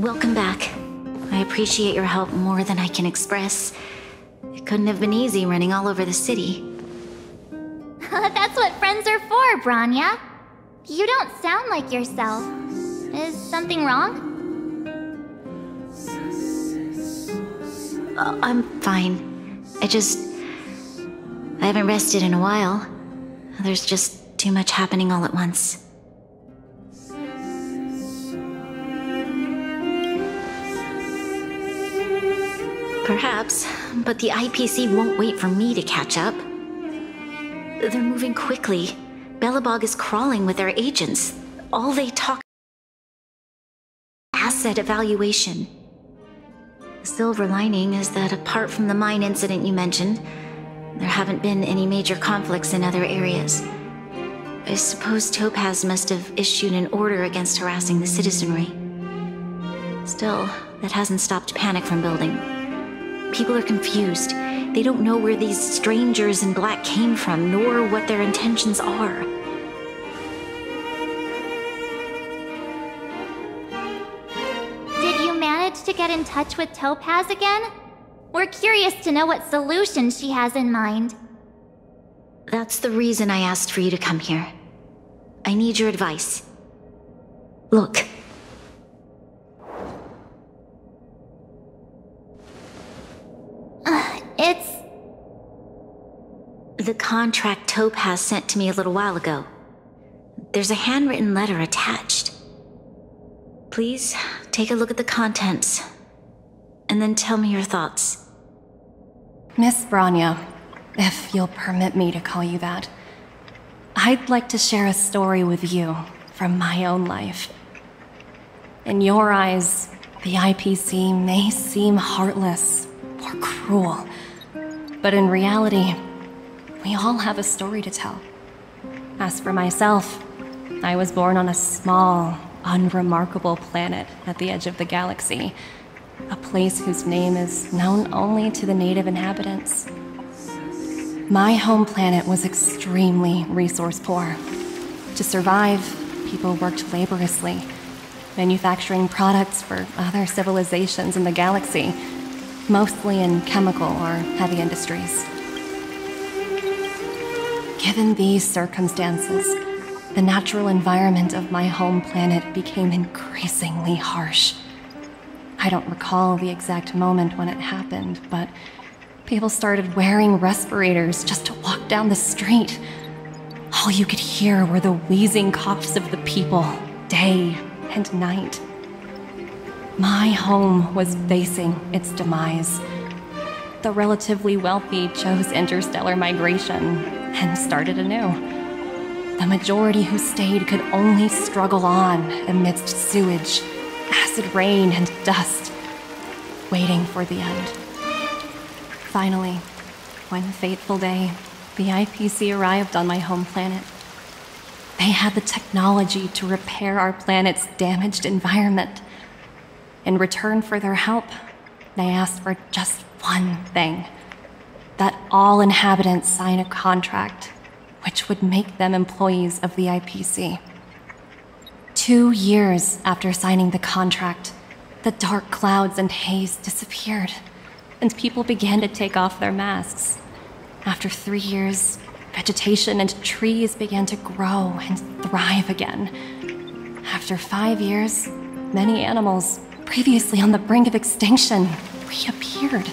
Welcome back. I appreciate your help more than I can express. It couldn't have been easy running all over the city. That's what friends are for, Branya. You don't sound like yourself. Is something wrong? I'm fine. I haven't rested in a while. There's just too much happening all at once. Perhaps, but the IPC won't wait for me to catch up. They're moving quickly. Belobog is crawling with their agents. All they talk asset evaluation. The silver lining is that apart from the mine incident you mentioned, there haven't been any major conflicts in other areas. I suppose Topaz must have issued an order against harassing the citizenry. Still, that hasn't stopped panic from building. People are confused. They don't know where these strangers in black came from, nor what their intentions are. Did you manage to get in touch with Topaz again? We're curious to know what solution she has in mind. That's the reason I asked for you to come here. I need your advice. Look. It's... the contract Topaz sent to me a little while ago. There's a handwritten letter attached. Please, take a look at the contents, and then tell me your thoughts. Miss Branya, if you'll permit me to call you that, I'd like to share a story with you from my own life. In your eyes, the IPC may seem heartless or cruel, but in reality, we all have a story to tell. As for myself, I was born on a small, unremarkable planet at the edge of the galaxy, a place whose name is known only to the native inhabitants. My home planet was extremely resource poor. To survive, people worked laboriously, manufacturing products for other civilizations in the galaxy, mostly in chemical or heavy industries. Given these circumstances, the natural environment of my home planet became increasingly harsh. I don't recall the exact moment when it happened, but people started wearing respirators just to walk down the street. All you could hear were the wheezing coughs of the people, day and night. My home was facing its demise. The relatively wealthy chose interstellar migration and started anew. The majority who stayed could only struggle on amidst sewage, acid rain, and dust, waiting for the end. Finally, one fateful day, the IPC arrived on my home planet. They had the technology to repair our planet's damaged environment. In return for their help, they asked for just one thing: that all inhabitants sign a contract which would make them employees of the IPC. 2 years after signing the contract, the dark clouds and haze disappeared, and people began to take off their masks. After 3 years, vegetation and trees began to grow and thrive again. After 5 years, many animals, previously on the brink of extinction, reappeared.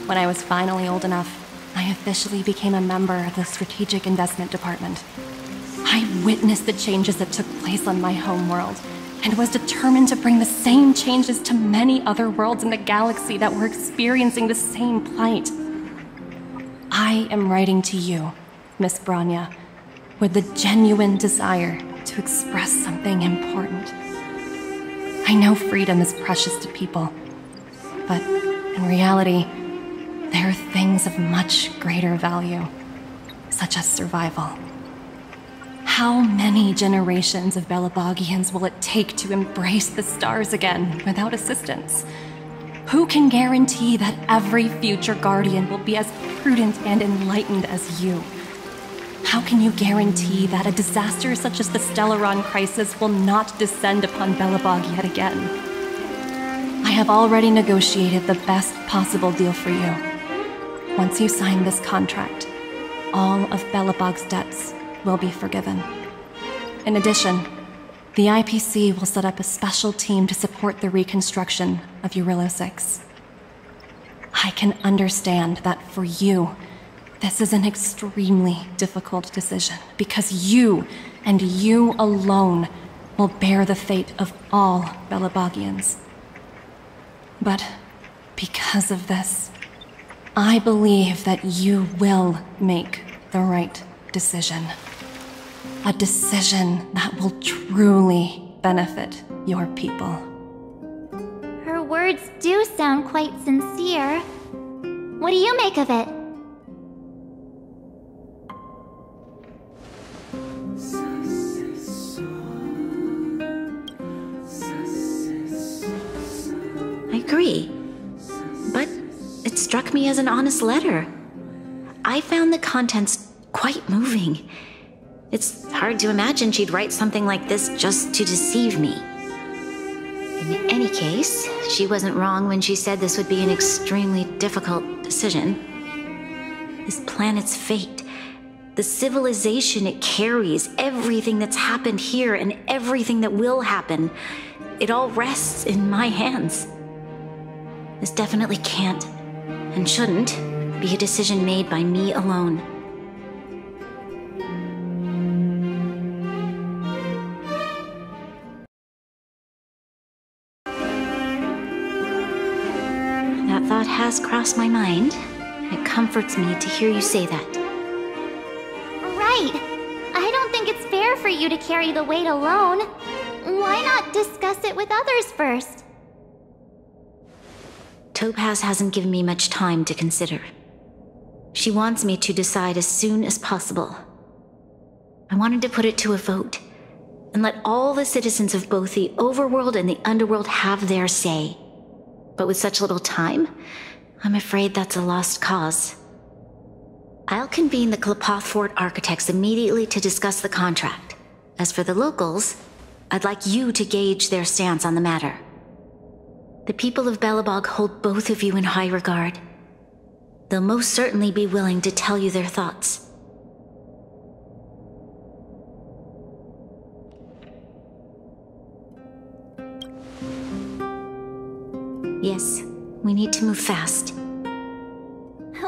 When I was finally old enough, I officially became a member of the Strategic Investment Department. I witnessed the changes that took place on my home world, and was determined to bring the same changes to many other worlds in the galaxy that were experiencing the same plight. I am writing to you, Miss Branya, with the genuine desire to express something important. I know freedom is precious to people, but in reality, there are things of much greater value, such as survival. How many generations of Belobogians will it take to embrace the stars again without assistance? Who can guarantee that every future Guardian will be as prudent and enlightened as you? How can you guarantee that a disaster such as the Stellaron crisis will not descend upon Belobog yet again? have already negotiated the best possible deal for you. Once you sign this contract, all of Belobog's debts will be forgiven. In addition, the IPC will set up a special team to support the reconstruction of Eurilo 6. I can understand that for you, this is an extremely difficult decision, because you, and you alone, will bear the fate of all Belobogians. But because of this, I believe that you will make the right decision. A decision that will truly benefit your people. Her words do sound quite sincere. What do you make of it? I agree. But it struck me as an honest letter. I found the contents quite moving. It's hard to imagine she'd write something like this just to deceive me. In any case, she wasn't wrong when she said this would be an extremely difficult decision. This planet's fate, the civilization it carries, everything that's happened here and everything that will happen, it all rests in my hands. This definitely can't, and shouldn't, be a decision made by me alone. That thought has crossed my mind. It comforts me to hear you say that. Right. I don't think it's fair for you to carry the weight alone. Why not discuss it with others first? Topaz hasn't given me much time to consider. She wants me to decide as soon as possible. I wanted to put it to a vote, and let all the citizens of both the overworld and the underworld have their say. But with such little time, I'm afraid that's a lost cause. I'll convene the Klapoth Fort architects immediately to discuss the contract. As for the locals, I'd like you to gauge their stance on the matter. The people of Belobog hold both of you in high regard. They'll most certainly be willing to tell you their thoughts. Yes, we need to move fast.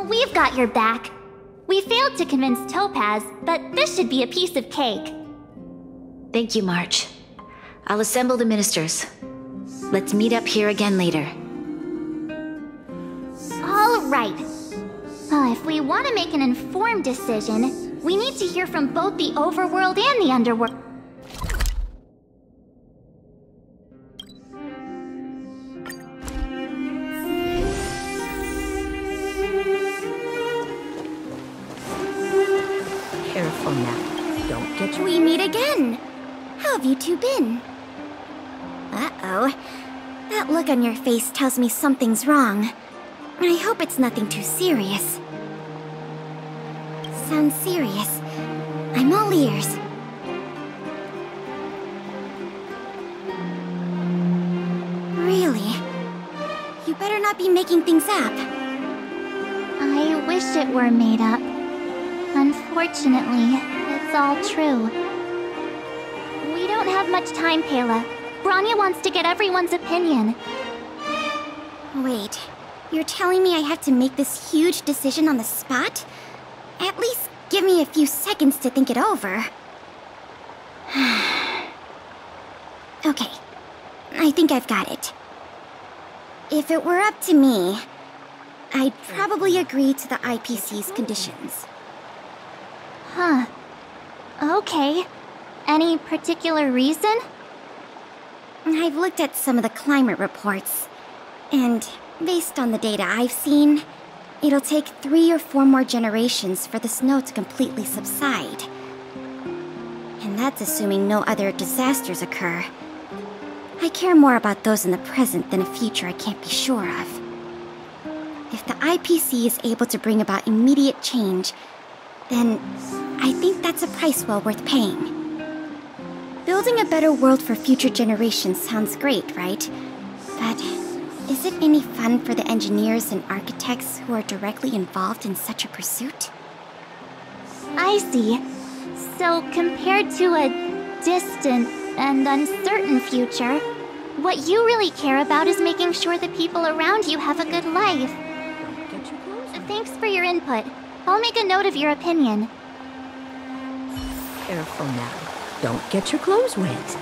We've got your back. We failed to convince Topaz, but this should be a piece of cake. Thank you, March. I'll assemble the ministers. Let's meet up here again later. All right. If we want to make an informed decision, we need to hear from both the overworld and the underworld. Careful now. Don't get your... We meet again. How have you two been? Uh-oh. That look on your face tells me something's wrong. I hope it's nothing too serious. Sounds serious. I'm all ears. Really? You better not be making things up. I wish it were made up. Unfortunately, it's all true. We don't have much time, Pela. Bronya wants to get everyone's opinion. Wait, you're telling me I have to make this huge decision on the spot? At least give me a few seconds to think it over. Okay, I think I've got it. If it were up to me, I'd probably agree to the IPC's conditions. Huh. Okay. Any particular reason? I've looked at some of the climate reports, and based on the data I've seen, it'll take 3 or 4 more generations for the snow to completely subside. And that's assuming no other disasters occur. I care more about those in the present than a future I can't be sure of. If the IPC is able to bring about immediate change, then I think that's a price well worth paying. Building a better world for future generations sounds great, right? But Is it any fun for the engineers and architects who are directly involved in such a pursuit? I see. So, compared to a distant and uncertain future, what you really care about is making sure the people around you have a good life. Thanks for your input. I'll make a note of your opinion. Careful now. Don't get your clothes wet.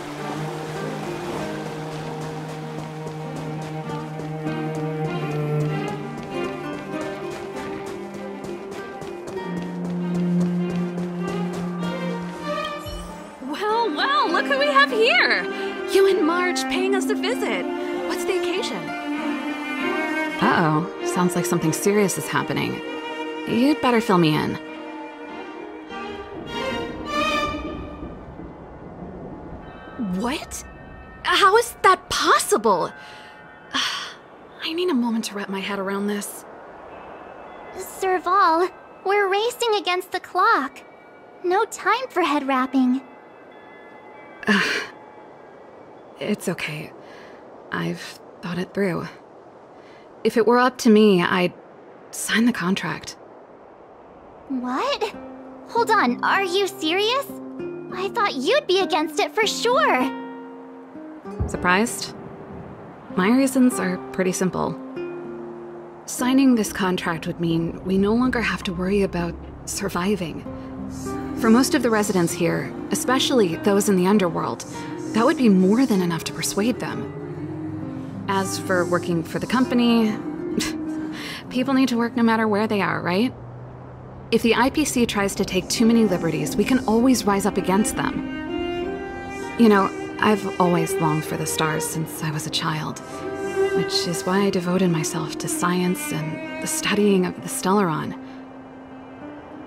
Well, look who we have here! You and Marge paying us a visit. What's the occasion? Uh-oh. Sounds like something serious is happening. You'd better fill me in. What? How is that possible? I need a moment to wrap my head around this. Serval, we're racing against the clock. No time for head wrapping. It's okay. I've thought it through. If it were up to me, I'd sign the contract. What? Hold on, are you serious? I thought you'd be against it for sure. Surprised? My reasons are pretty simple. Signing this contract would mean we no longer have to worry about surviving. For most of the residents here, especially those in the underworld, that would be more than enough to persuade them. As for working for the company, people need to work no matter where they are, right? If the IPC tries to take too many liberties, we can always rise up against them. You know, I've always longed for the stars since I was a child, which is why I devoted myself to science and the studying of the Stellaron.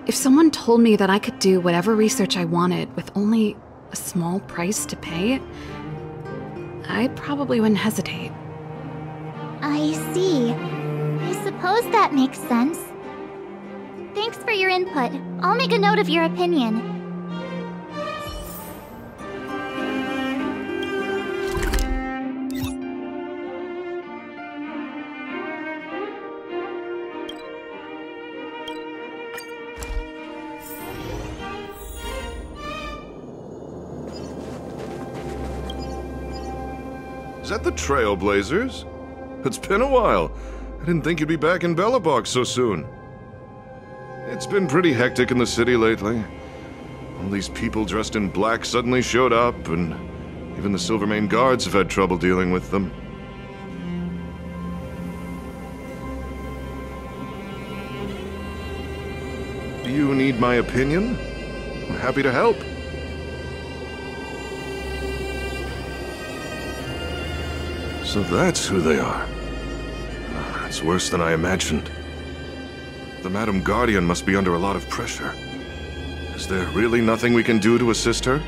If someone told me that I could do whatever research I wanted with only a small price to pay, I probably wouldn't hesitate. I see. I suppose that makes sense. Thanks for your input. I'll make a note of your opinion. Is that the Trailblazers? It's been a while. I didn't think you'd be back in Belobog so soon. It's been pretty hectic in the city lately. All these people dressed in black suddenly showed up, and even the Silvermane guards have had trouble dealing with them. Do you need my opinion? I'm happy to help. So that's who they are. It's worse than I imagined. The Madam Guardian must be under a lot of pressure. Is there really nothing we can do to assist her?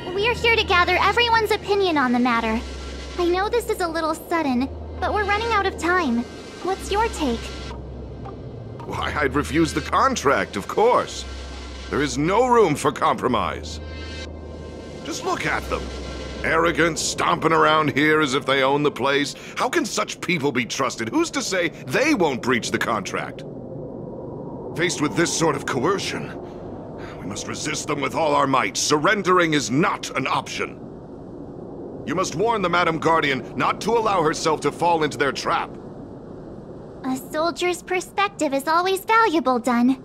We're here to gather everyone's opinion on the matter. I know this is a little sudden, but we're running out of time. What's your take? Why, I'd refuse the contract, of course. There is no room for compromise. Just look at them. Arrogant, stomping around here as if they own the place. How can such people be trusted? Who's to say they won't breach the contract? Faced with this sort of coercion, we must resist them with all our might. Surrendering is not an option. You must warn the Madam Guardian not to allow herself to fall into their trap. A soldier's perspective is always valuable, Dunn.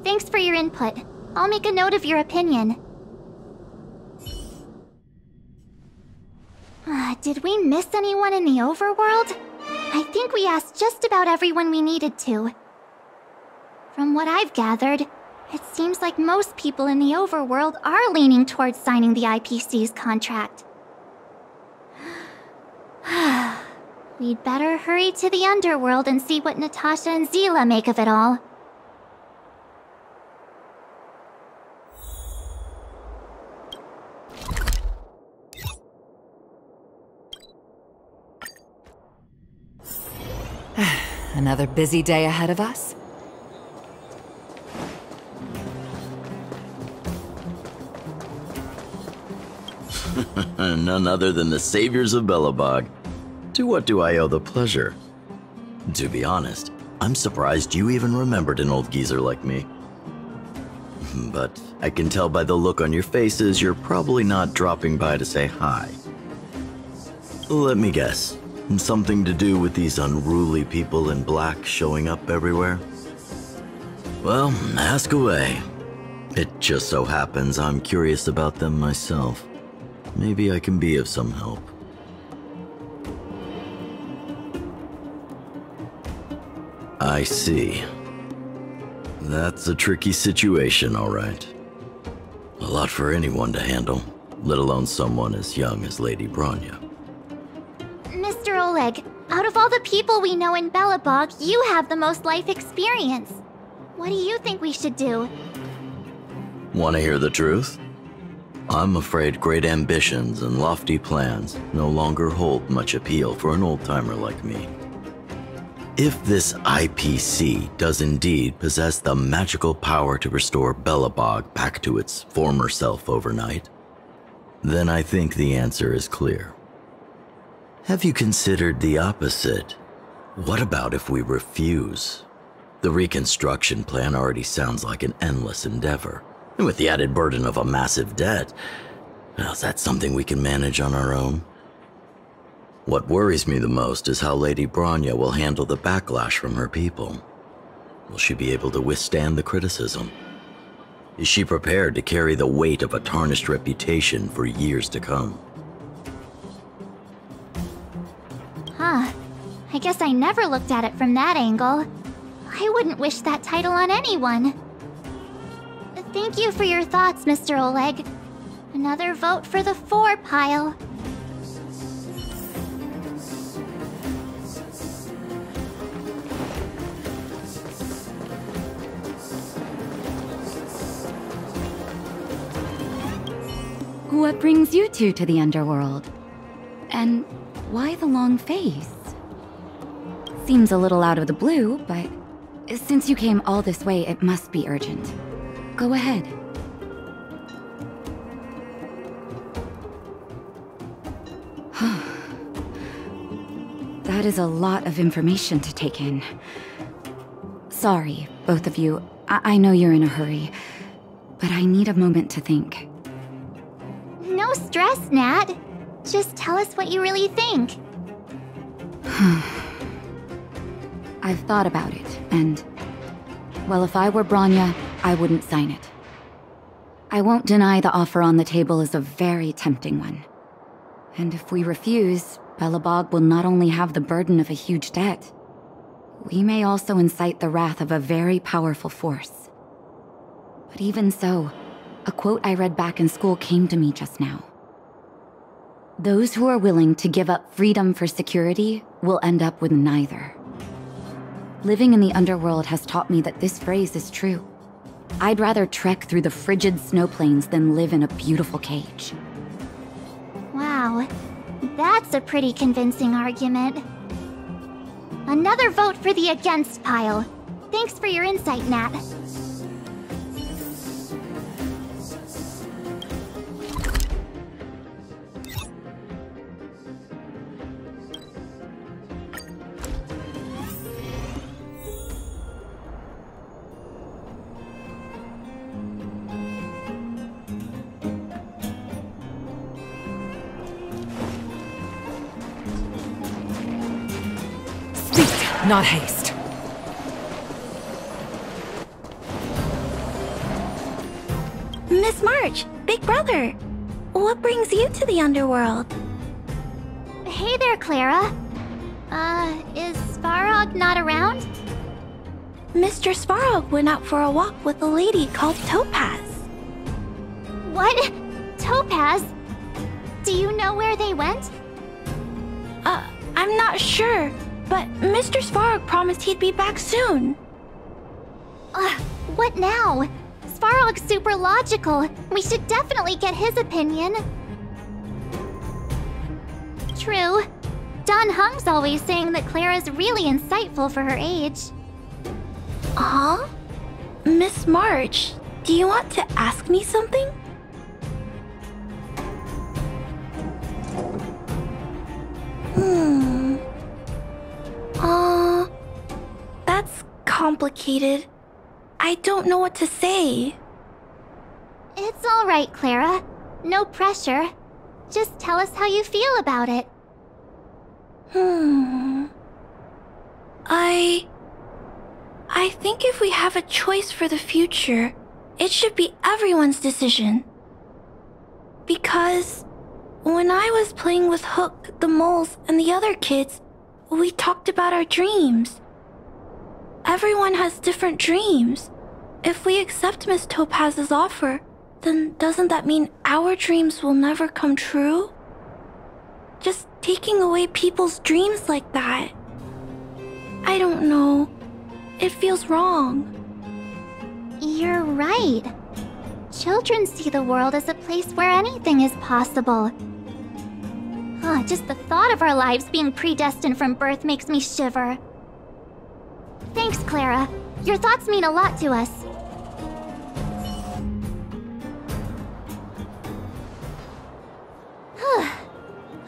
Thanks for your input. I'll make a note of your opinion. Did we miss anyone in the overworld? I think we asked just about everyone we needed to. From what I've gathered, it seems like most people in the overworld are leaning towards signing the IPC's contract. We'd better hurry to the underworld and see what Natasha and Zila make of it all. Another busy day ahead of us? None other than the saviors of Belobog. To what do I owe the pleasure? To be honest, I'm surprised you even remembered an old geezer like me. But I can tell by the look on your faces you're probably not dropping by to say hi. Let me guess. Something to do with these unruly people in black showing up everywhere? Well, ask away. It just so happens I'm curious about them myself. Maybe I can be of some help. I see. That's a tricky situation, all right. A lot for anyone to handle, let alone someone as young as Lady Bronya. Mr. Oleg, out of all the people we know in Belobog, you have the most life experience. What do you think we should do? Want to hear the truth? I'm afraid great ambitions and lofty plans no longer hold much appeal for an old-timer like me. If this IPC does indeed possess the magical power to restore Belobog back to its former self overnight, then I think the answer is clear. Have you considered the opposite? What about if we refuse? The reconstruction plan already sounds like an endless endeavor, and with the added burden of a massive debt, well, is that something we can manage on our own? What worries me the most is how Lady Bronya will handle the backlash from her people. Will she be able to withstand the criticism? Is she prepared to carry the weight of a tarnished reputation for years to come? Huh. I guess I never looked at it from that angle. I wouldn't wish that title on anyone. Thank you for your thoughts, Mr. Oleg. Another vote for the 4 pile. What brings you two to the underworld? And why the long face? Seems a little out of the blue, but since you came all this way, it must be urgent. Go ahead. That is a lot of information to take in. Sorry, both of you. I know you're in a hurry, but I need a moment to think. No stress, Nat. Just tell us what you really think. I've thought about it, and... well, if I were Bronya, I wouldn't sign it. I won't deny the offer on the table is a very tempting one. And if we refuse, Belobog will not only have the burden of a huge debt, we may also incite the wrath of a very powerful force. But even so, a quote I read back in school came to me just now. Those who are willing to give up freedom for security will end up with neither. Living in the underworld has taught me that this phrase is true. I'd rather trek through the frigid snow plains than live in a beautiful cage. Wow, that's a pretty convincing argument. Another vote for the against pile. Thanks for your insight, Nat. Not haste. Miss March, Big Brother, what brings you to the underworld? Hey there, Clara. Is Svarog not around? Mr. Svarog went out for a walk with a lady called Topaz. What? Topaz? Do you know where they went? I'm not sure, but Mr. Svarog promised he'd be back soon. What now? Svarog's super logical. We should definitely get his opinion. True. Don Hung's always saying that Clara's really insightful for her age. Huh? Miss March, do you want to ask me something? That's complicated. I don't know what to say. It's alright, Clara. No pressure. Just tell us how you feel about it. I think if we have a choice for the future, it should be everyone's decision. Because when I was playing with Hook, the moles, and the other kids, we talked about our dreams. Everyone has different dreams. If we accept Miss Topaz's offer, then doesn't that mean our dreams will never come true? Just taking away people's dreams like that. I don't know. It feels wrong. You're right. Children see the world as a place where anything is possible. Just the thought of our lives being predestined from birth makes me shiver. Thanks, Clara. Your thoughts mean a lot to us.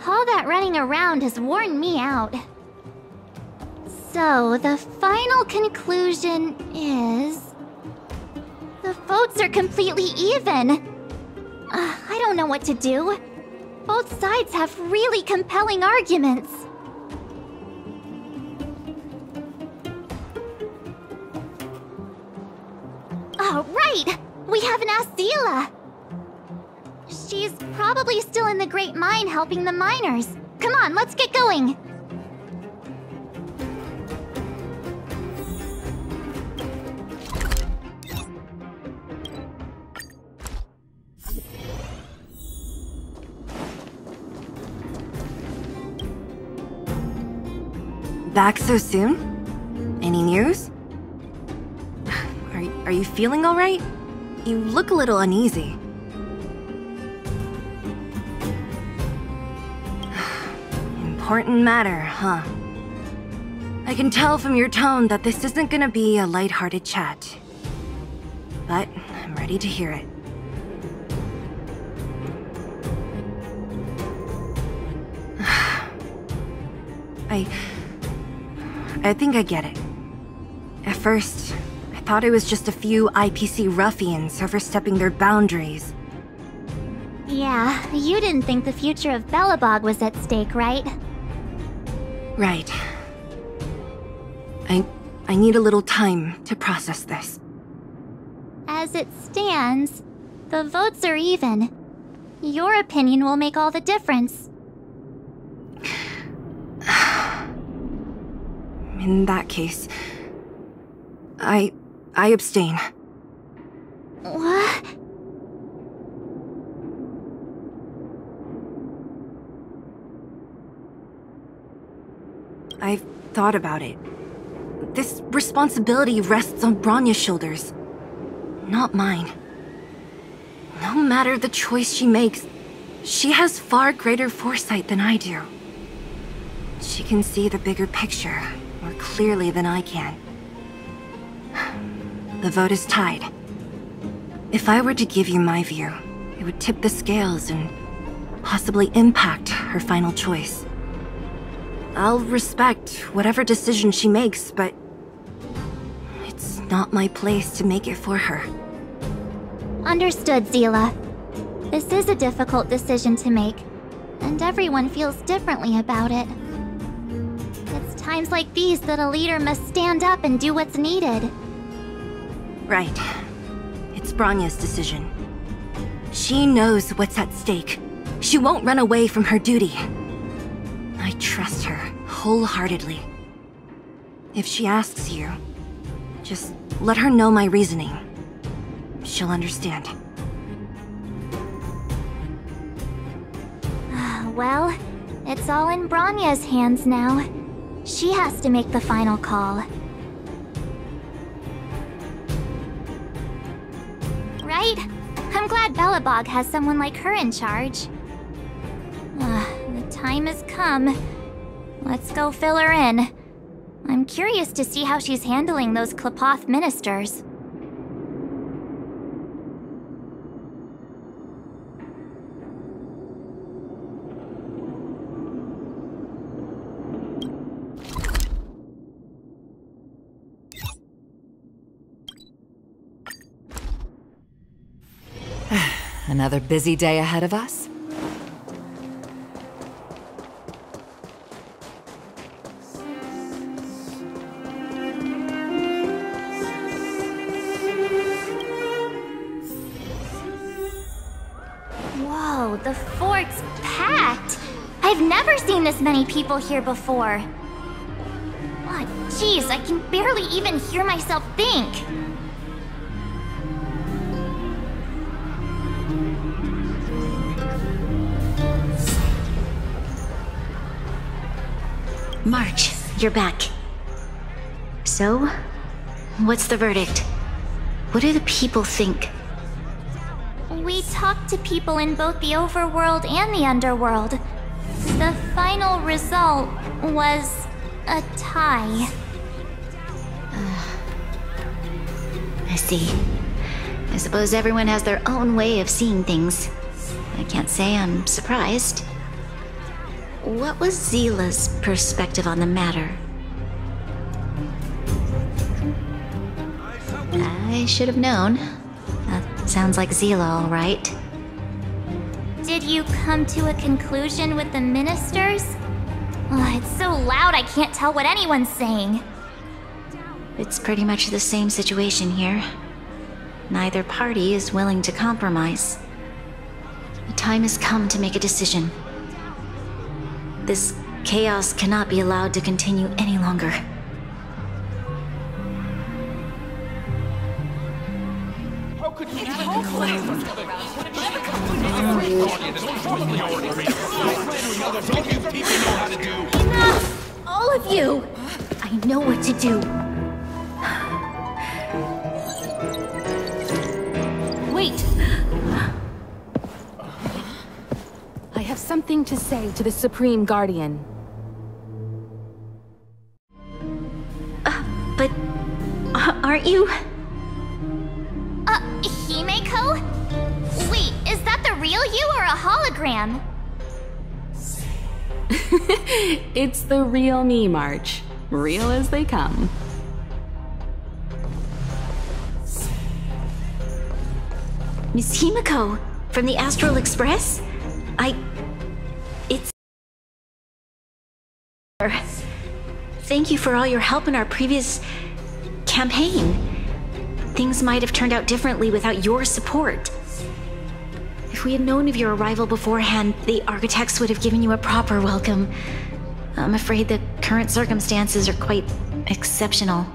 All that running around has worn me out. So, the final conclusion is... the votes are completely even. I don't know what to do. Both sides have really compelling arguments. Oh, right! We haven't asked Zila. She's probably still in the Great Mine helping the miners. Come on, let's get going! Back so soon? Any news? Are you feeling alright? You look a little uneasy. Important matter, huh? I can tell from your tone that this isn't gonna be a lighthearted chat. But I'm ready to hear it. I think I get it. At first, I thought it was just a few IPC ruffians overstepping their boundaries. Yeah, you didn't think the future of Belobog was at stake, right? Right. I need a little time to process this. As it stands, the votes are even. Your opinion will make all the difference. In that case, I abstain. What? I've thought about it. This responsibility rests on Bronya's shoulders, not mine. No matter the choice she makes, she has far greater foresight than I do. She can see the bigger picture more clearly than I can. The vote is tied. If I were to give you my view, it would tip the scales and possibly impact her final choice. I'll respect whatever decision she makes, but it's not my place to make it for her. Understood, Zila. This is a difficult decision to make, and everyone feels differently about it. It's times like these that a leader must stand up and do what's needed. Right. It's Bronya's decision. She knows what's at stake. She won't run away from her duty. I trust her wholeheartedly. If she asks you, just let her know my reasoning. She'll understand. Well, it's all in Bronya's hands now. She has to make the final call. Right? I'm glad Belobog has someone like her in charge. The time has come. Let's go fill her in. I'm curious to see how she's handling those Klapoth ministers. Another busy day ahead of us? Whoa, the fort's packed! I've never seen this many people here before. What? Jeez, I can barely even hear myself think. March, you're back. So, what's the verdict? What do the people think? We talked to people in both the overworld and the underworld. The final result was a tie. I see. I suppose everyone has their own way of seeing things. I can't say I'm surprised. What was Zila's perspective on the matter? I should have known. That sounds like Zila, all right. Did you come to a conclusion with the ministers? Oh, it's so loud I can't tell what anyone's saying. It's pretty much the same situation here. Neither party is willing to compromise. The time has come to make a decision. This chaos cannot be allowed to continue any longer. How could you Enough! All of you! I know what to do. Wait! I have something to say to the Supreme Guardian. But aren't you? Himeko? Wait, is that the real you or a hologram? It's the real me, March. Real as they come. Miss Himeko, from the Astral Express? It's... Thank you for all your help in our previous campaign. Things might have turned out differently without your support. If we had known of your arrival beforehand, the architects would have given you a proper welcome. I'm afraid the current circumstances are quite exceptional.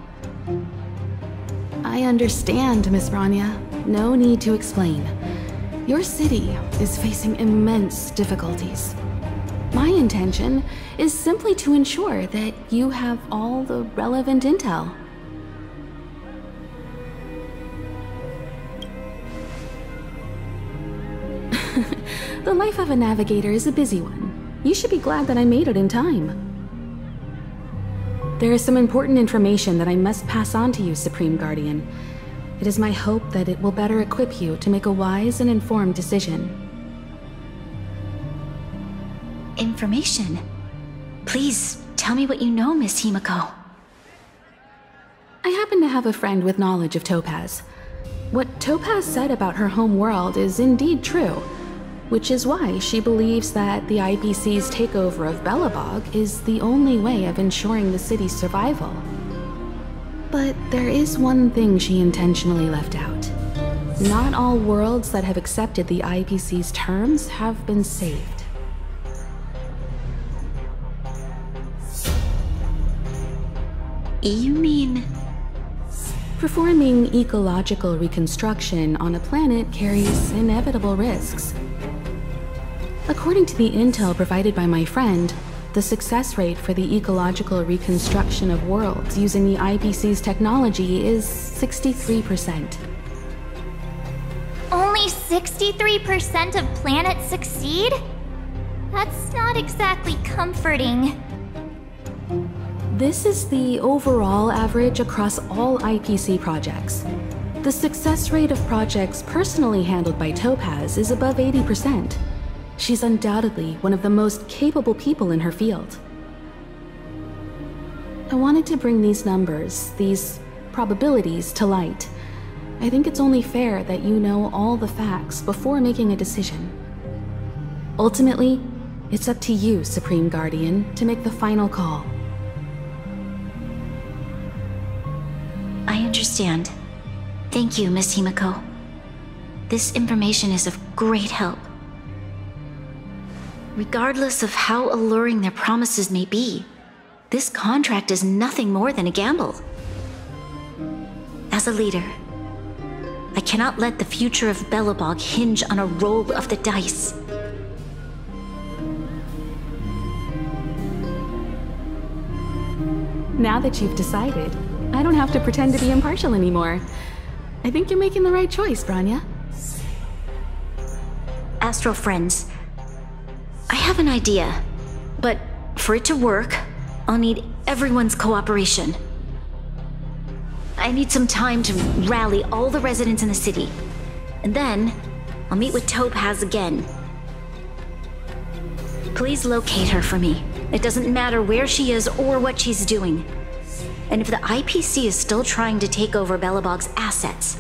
I understand, Miss Bronya. No need to explain. Your city is facing immense difficulties. My intention is simply to ensure that you have all the relevant intel. The life of a navigator is a busy one. You should be glad that I made it in time. There is some important information that I must pass on to you, Supreme Guardian. It is my hope that it will better equip you to make a wise and informed decision. Information? Please, tell me what you know, Miss Himeko. I happen to have a friend with knowledge of Topaz. What Topaz said about her home world is indeed true, which is why she believes that the IPC's takeover of Belobog is the only way of ensuring the city's survival. But there is one thing she intentionally left out. Not all worlds that have accepted the IPC's terms have been saved. You mean... Performing ecological reconstruction on a planet carries inevitable risks. According to the intel provided by my friend, the success rate for the ecological reconstruction of worlds using the IPC's technology is 63%. Only 63% of planets succeed? That's not exactly comforting. This is the overall average across all IPC projects. The success rate of projects personally handled by Topaz is above 80%. She's undoubtedly one of the most capable people in her field. I wanted to bring these numbers, these probabilities, to light. I think it's only fair that you know all the facts before making a decision. Ultimately, it's up to you, Supreme Guardian, to make the final call. I understand. Thank you, Miss Himiko. This information is of great help. Regardless of how alluring their promises may be, this contract is nothing more than a gamble. As a leader, I cannot let the future of Belobog hinge on a roll of the dice. Now that you've decided, I don't have to pretend to be impartial anymore. I think you're making the right choice, Bronya. Astral friends, I have an idea, but for it to work, I'll need everyone's cooperation. I need some time to rally all the residents in the city, and then I'll meet with Topaz again. Please locate her for me. It doesn't matter where she is or what she's doing. And if the IPC is still trying to take over Belobog's assets,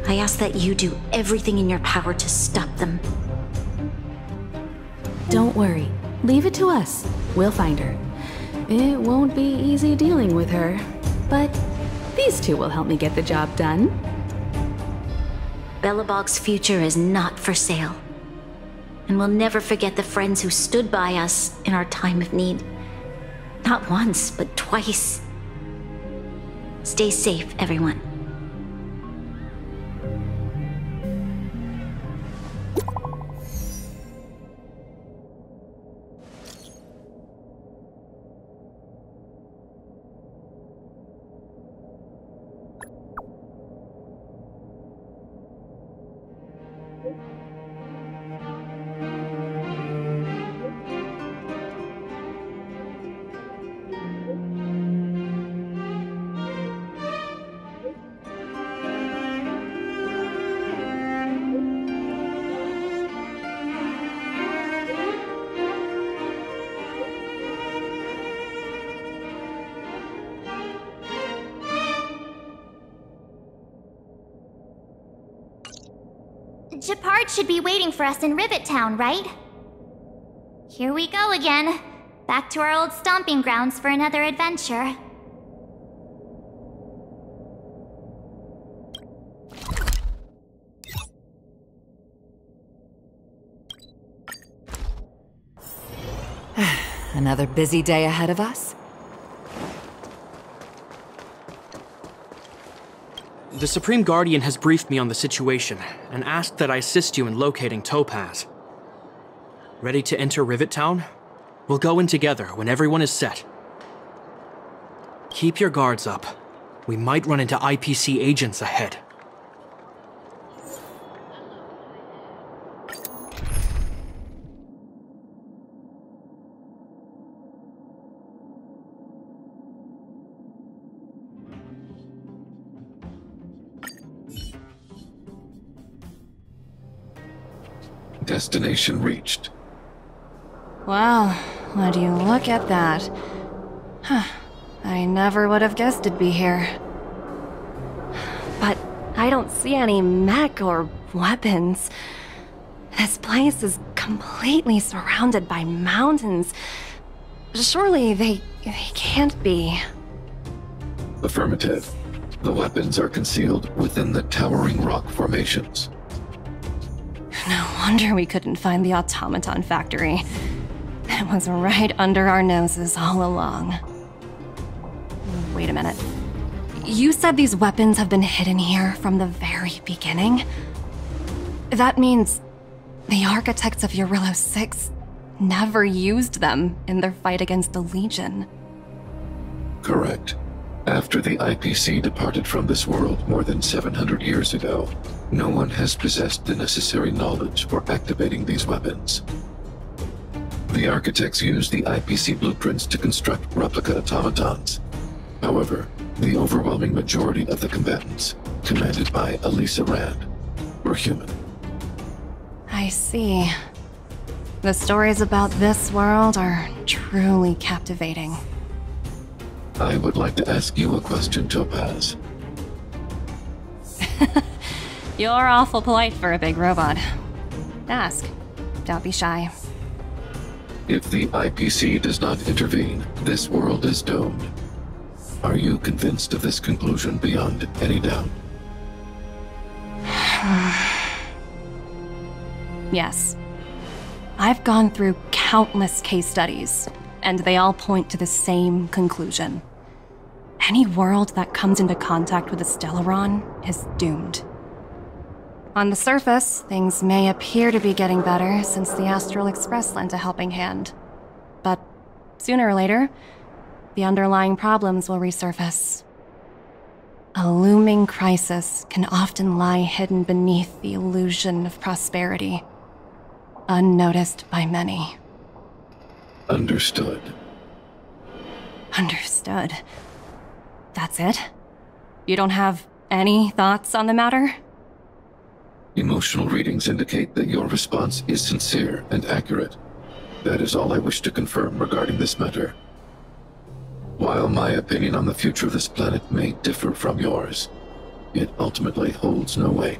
I ask that you do everything in your power to stop them. Don't worry. Leave it to us. We'll find her. It won't be easy dealing with her, but these two will help me get the job done. Belobog's future is not for sale. And we'll never forget the friends who stood by us in our time of need. Not once, but twice. Stay safe, everyone. Gepard should be waiting for us in Rivet Town, right? Here we go again. Back to our old stomping grounds for another adventure. Another busy day ahead of us? The Supreme Guardian has briefed me on the situation and asked that I assist you in locating Topaz. Ready to enter Rivet Town? We'll go in together when everyone is set. Keep your guards up. We might run into IPC agents ahead. Destination reached. Wow, would you look at that? Huh, I never would have guessed it'd be here. But I don't see any mech or weapons. This place is completely surrounded by mountains. Surely they can't be. Affirmative. The weapons are concealed within the towering rock formations. No wonder we couldn't find the automaton factory. It was right under our noses all along. Wait a minute. You said these weapons have been hidden here from the very beginning? That means the architects of Eurillo 6 never used them in their fight against the Legion. Correct. After the IPC departed from this world more than 700 years ago, no one has possessed the necessary knowledge for activating these weapons. The architects used the IPC blueprints to construct replica automatons. However, the overwhelming majority of the combatants, commanded by Elisa Rand, were human. I see. The stories about this world are truly captivating. I would like to ask you a question, Topaz. You're awful polite for a big robot. Ask. Don't be shy. If the IPC does not intervene, this world is doomed. Are you convinced of this conclusion beyond any doubt? Yes. I've gone through countless case studies, and they all point to the same conclusion. Any world that comes into contact with a Stellaron is doomed. On the surface, things may appear to be getting better since the Astral Express lent a helping hand. But sooner or later, the underlying problems will resurface. A looming crisis can often lie hidden beneath the illusion of prosperity, unnoticed by many. Understood. Understood. That's it? You don't have any thoughts on the matter? Emotional readings indicate that your response is sincere and accurate. That is all I wish to confirm regarding this matter. While my opinion on the future of this planet may differ from yours, it ultimately holds no weight.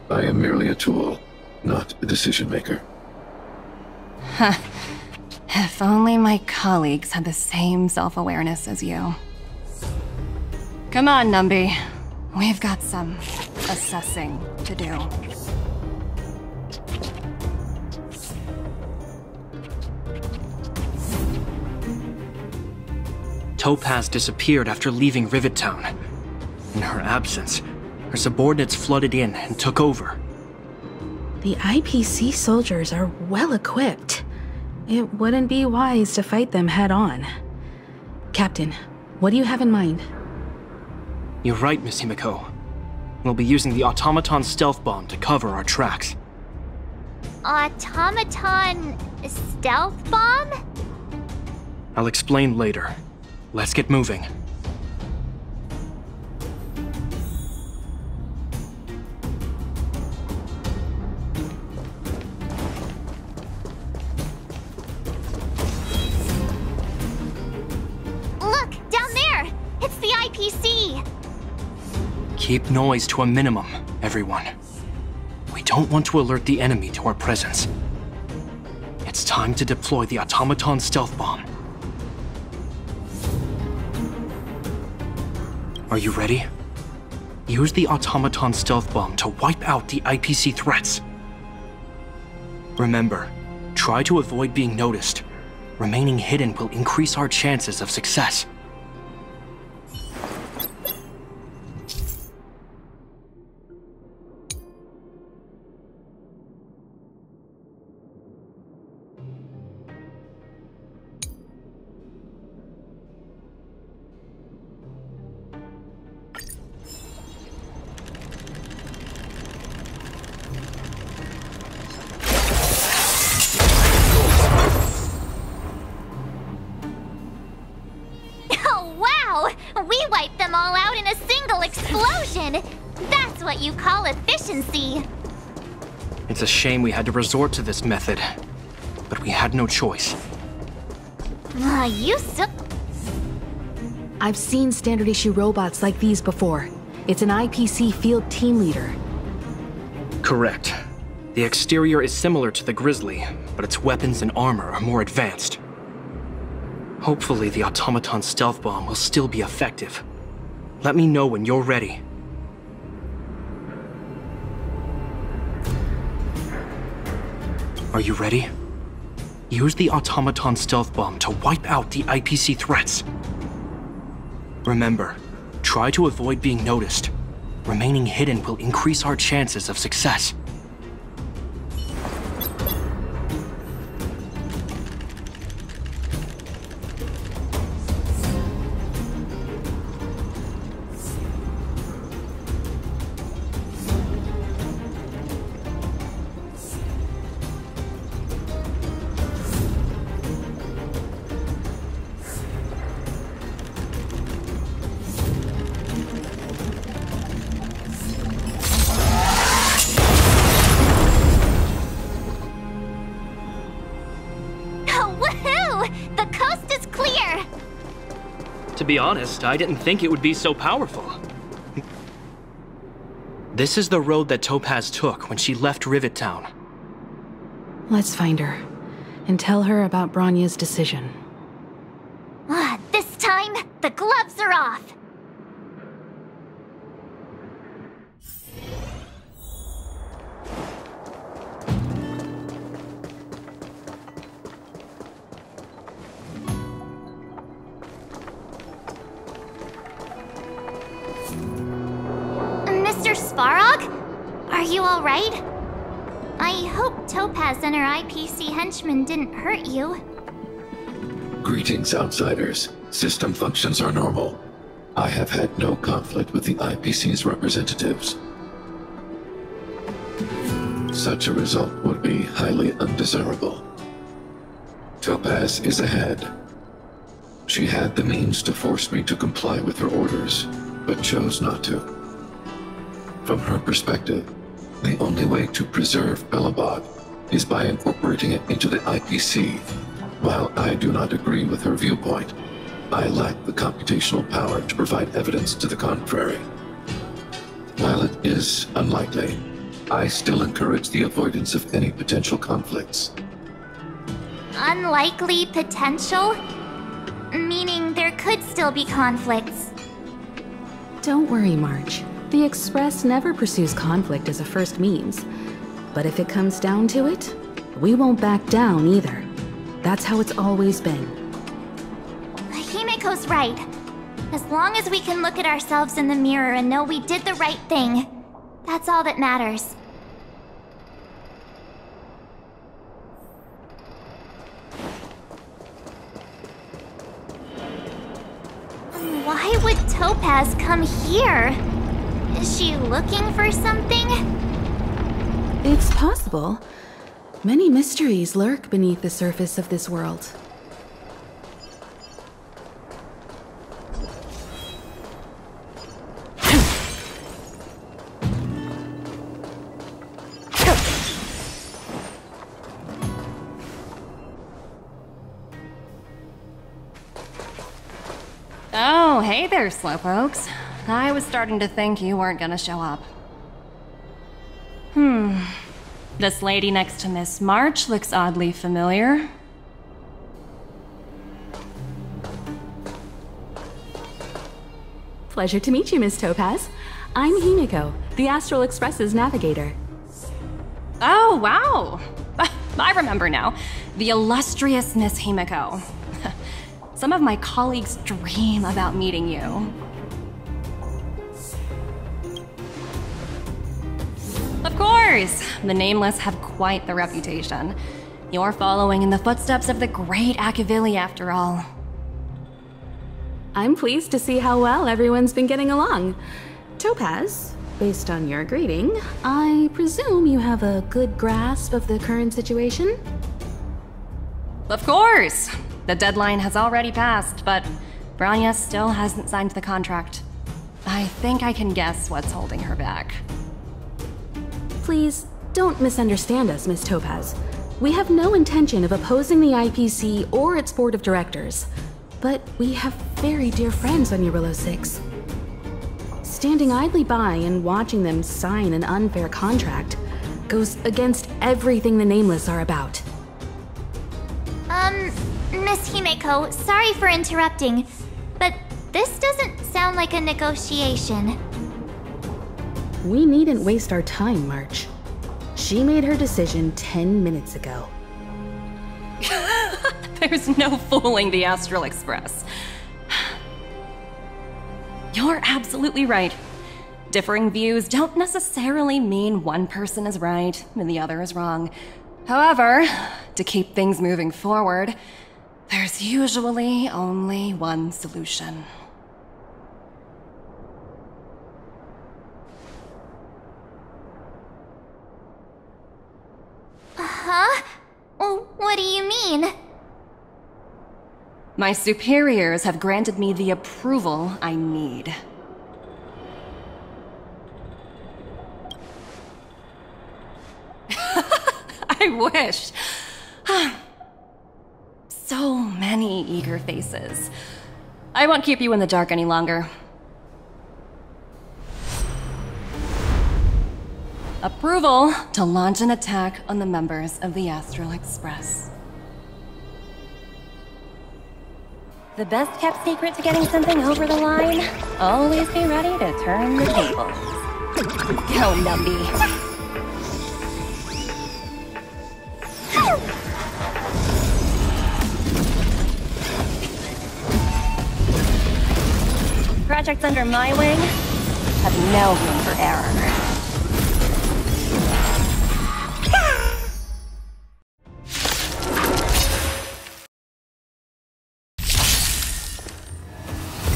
I am merely a tool, not a decision-maker. Huh. If only my colleagues had the same self-awareness as you. Come on, Numby. We've got some assessing to do. Topaz disappeared after leaving Rivet Town. In her absence, her subordinates flooded in and took over. The IPC soldiers are well equipped. It wouldn't be wise to fight them head on. Captain, what do you have in mind? You're right, Miss Himiko. We'll be using the automaton stealth bomb to cover our tracks. Automaton stealth bomb? I'll explain later. Let's get moving. Look, down there! It's the IPC! Keep noise to a minimum, everyone. We don't want to alert the enemy to our presence. It's time to deploy the automaton stealth bomb. Are you ready? Use the automaton stealth bomb to wipe out the IPC threats. Remember, try to avoid being noticed. Remaining hidden will increase our chances of success. We wiped them all out in a single explosion! That's what you call efficiency! It's a shame we had to resort to this method, but we had no choice. You still... I've seen standard issue robots like these before. It's an IPC field team leader. Correct. The exterior is similar to the Grizzly, but its weapons and armor are more advanced. Hopefully the automaton stealth bomb will still be effective. Let me know when you're ready. Are you ready? Use the automaton stealth bomb to wipe out the IPC threats. Remember, try to avoid being noticed. Remaining hidden will increase our chances of success. To be honest, I didn't think it would be so powerful. This is the road that Topaz took when she left Rivet Town. Let's find her, and tell her about Bronya's decision. This time, the gloves are off! Mr. Svarog? Are you alright? I hope Topaz and her IPC henchmen didn't hurt you. Greetings, outsiders. System functions are normal. I have had no conflict with the IPC's representatives. Such a result would be highly undesirable. Topaz is ahead. She had the means to force me to comply with her orders, but chose not to. From her perspective, the only way to preserve Belobog is by incorporating it into the IPC. While I do not agree with her viewpoint, I lack the computational power to provide evidence to the contrary. While it is unlikely, I still encourage the avoidance of any potential conflicts. Unlikely potential? Meaning there could still be conflicts. Don't worry, March. The Express never pursues conflict as a first means. But if it comes down to it, we won't back down either. That's how it's always been. Himiko's right. As long as we can look at ourselves in the mirror and know we did the right thing, that's all that matters. Why would Topaz come here? Is she looking for something? It's possible. Many mysteries lurk beneath the surface of this world. Oh, hey there, slowpokes. I was starting to think you weren't gonna show up. This lady next to Miss March looks oddly familiar. Pleasure to meet you, Miss Topaz. I'm Himiko, the Astral Express's navigator. Oh, wow! I remember now. The illustrious Miss Himiko. Some of my colleagues dream about meeting you. Of course! The Nameless have quite the reputation. You're following in the footsteps of the great Akavili, after all. I'm pleased to see how well everyone's been getting along. Topaz, based on your greeting, I presume you have a good grasp of the current situation? Of course! The deadline has already passed, but Bronya still hasn't signed the contract. I think I can guess what's holding her back. Please, don't misunderstand us, Miss Topaz. We have no intention of opposing the IPC or its board of directors, but we have very dear friends on Eurillo 6. Standing idly by and watching them sign an unfair contract goes against everything the Nameless are about. Miss Himiko, sorry for interrupting, but this doesn't sound like a negotiation. We needn't waste our time, March. She made her decision 10 minutes ago. There's no fooling the Astral Express. You're absolutely right. Differing views don't necessarily mean one person is right and the other is wrong. However, to keep things moving forward, there's usually only one solution. Huh? What do you mean? My superiors have granted me the approval I need. I wish. So many eager faces. I won't keep you in the dark any longer. Approval to launch an attack on the members of the Astral Express. The best kept secret to getting something over the line? Always be ready to turn the tables. Go, Numby. Projects under my wing have no room for error.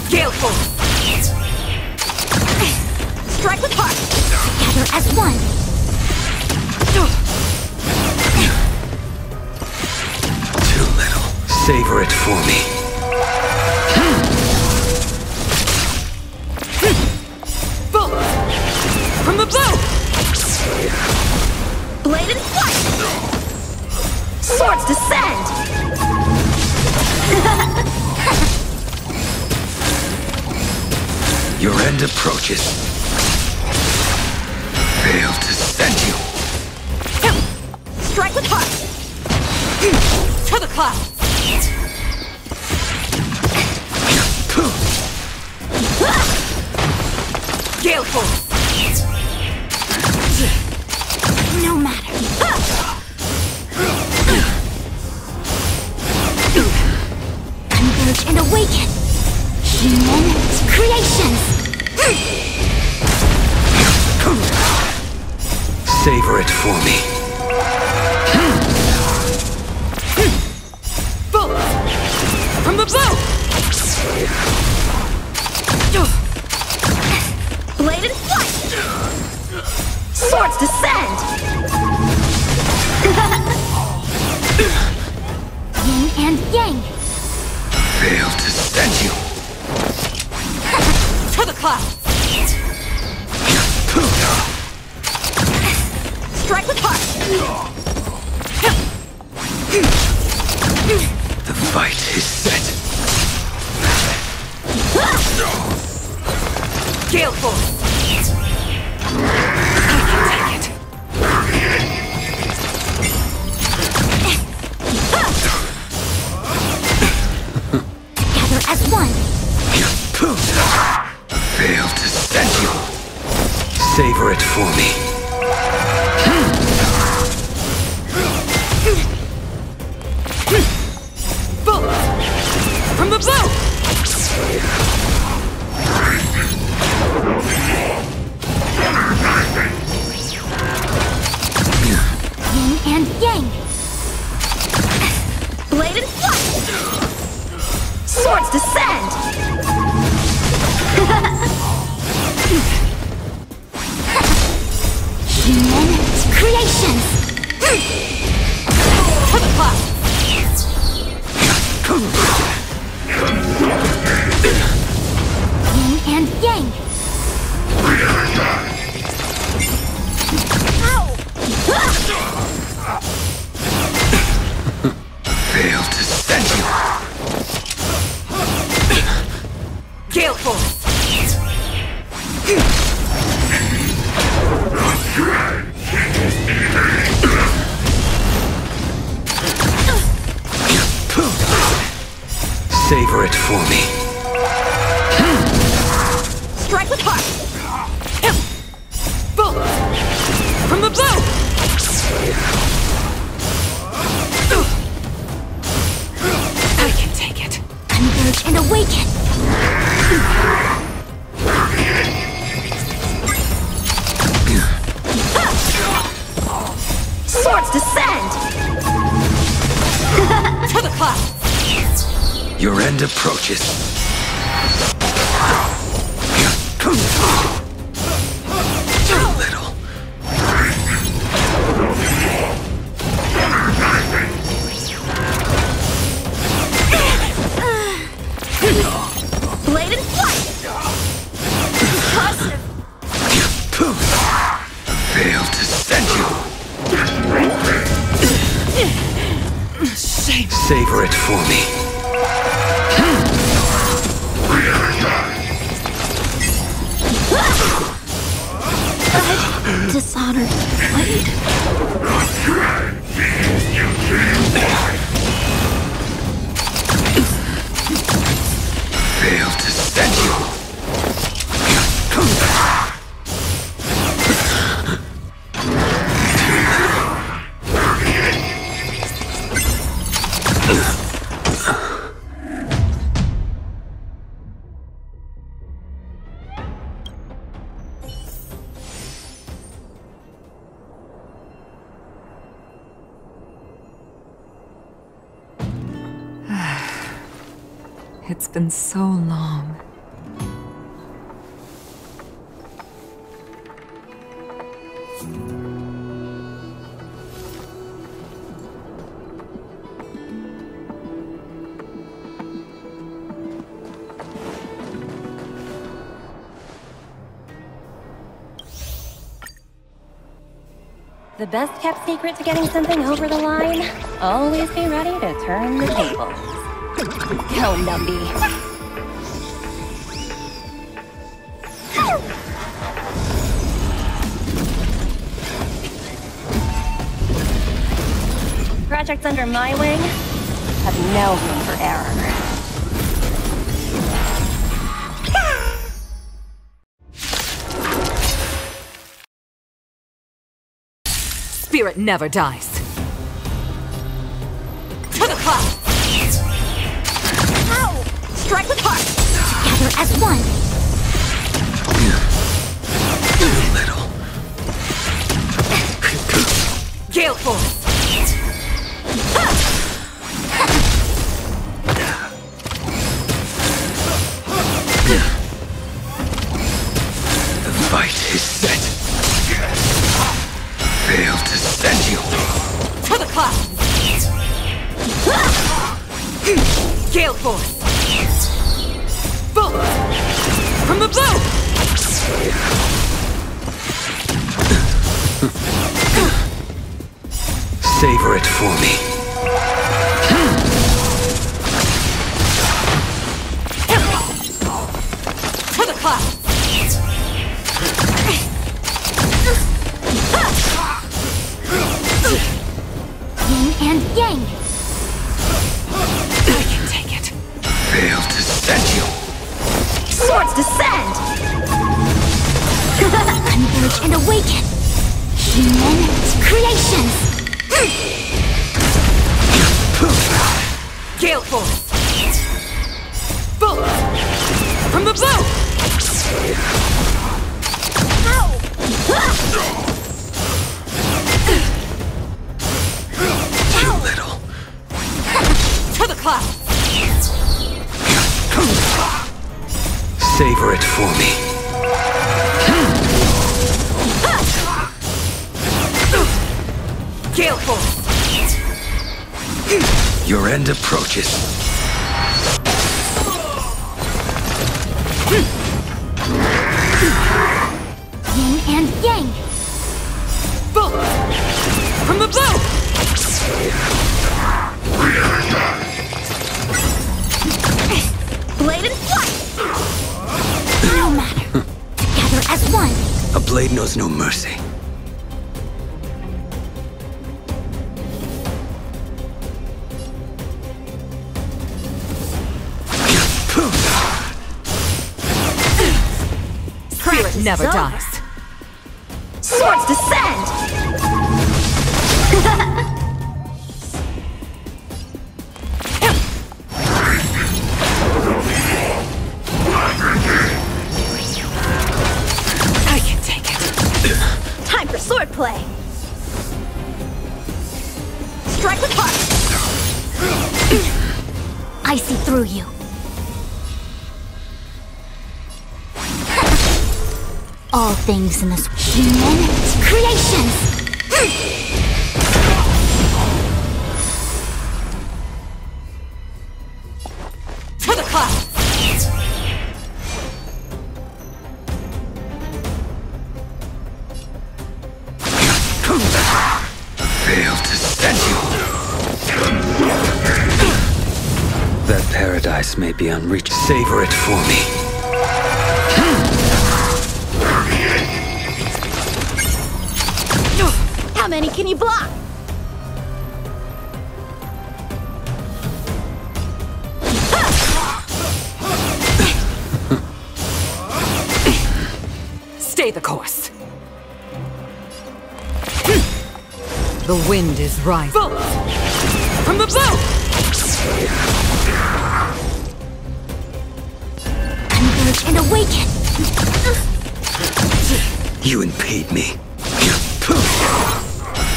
Gale Force! Strike with heart! Together as one! Too little. Savor it for me. Bullets! From the bow! Blade and flight! Swords descend! Your end approaches. Fail to send you. Strike with heart! To the clouds! Gale Force! No matter. Converge and awaken! Human creations! Savor it for me. Bullets! From the bow! Blade and flight! Swords descend! Yin and yang! Fail to send you. To the clouds! Strike with heart! The fight is set. Gale Force! I can take it. Together as one! Fail to send you. Savor it for me. Bullets! From the bow! Yin and yang! Blade and flight! Swords descend! Human creations! To the clouds! Yin and yang! Fail to send you. Gale Force! Savor it for me. Strike with heart! Bullets! From the bow! I can take it. Converge and awaken! Swords descend! To the clouds! Your end approaches. Too little. Blade and flight! Impressive! Fail to send you. Savor it for me. I Dishonored blade? Failed to send you. It's been so long. The best kept secret to getting something over the line? Always be ready to turn the tables. Go, Numby. Projects under my wing have no room for error. Spirit never dies. To the clouds! Ow! Strike with heart! Together as one! Little. Gale Force! The fight is set. Failed to send you. To the clouds! Gale Force! Boom! From the blue! Savor it for me. To the clouds! Yin and yang! I can take it. Failed to send you. Swords descend! Converge and awaken! Human creations! Gale Force! Boom! From the blue! Ow! Too little. To the clouds! Savor it for me. Gale Force! Your end approaches. Yin and yang! Boom! From the blue! Blade and flight! No matter. Together as one! A blade knows no mercy. Spirit never dies. Swords descend! I can take it. Time for swordplay! Strike with heart! I see through you. All things in this human creations! To the clouds! Failed to send you. That paradise may be unreached. Savor it for me. can you block? Stay the course. The wind is rising. Bolt! From the bow! Converge and awaken! You impede me.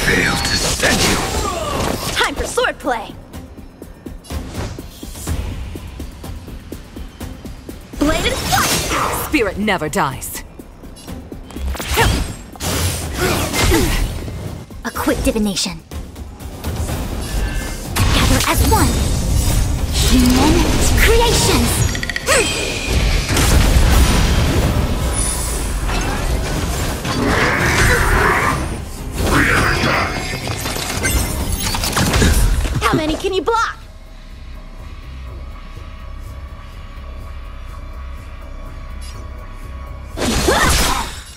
Failed to send you. Time for swordplay! Bladed flight! Spirit never dies. A quick divination. Together as one. Human creations! How many can you block?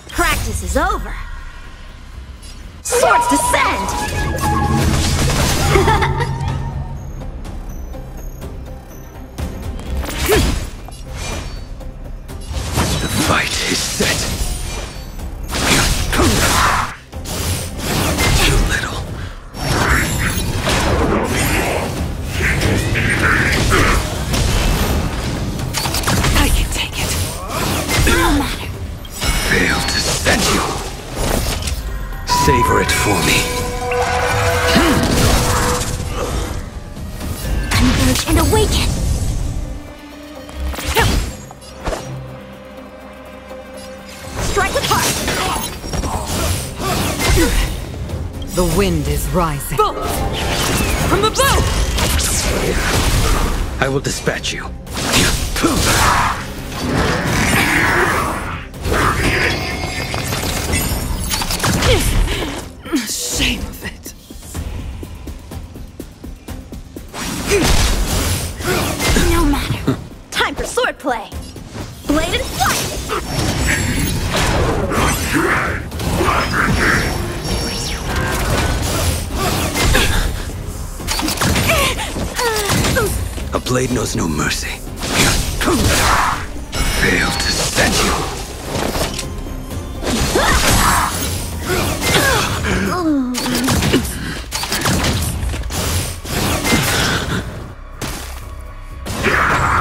Practice is over. Swords descend! The fight is set. Too little. I can take it. No matter. Failed to send you. Savor it for me. Converge and awaken! Strike with heart! The wind is rising. Bolt! From the bow! I will dispatch you. Shame of it. No matter. Time for swordplay! Blade and flight! A blade knows no mercy. Failed to send you.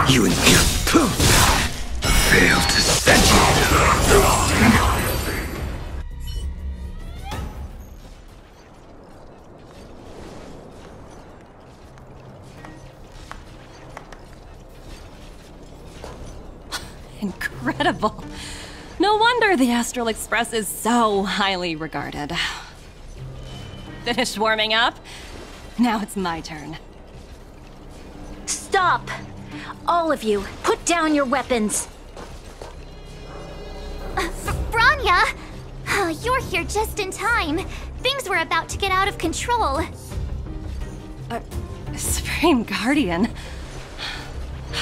You and you failed to send you. Incredible. No wonder the Astral Express is so highly regarded. Finished warming up? Now it's my turn. Stop! All of you, put down your weapons! Bronya! You're here just in time. Things were about to get out of control. Supreme Guardian.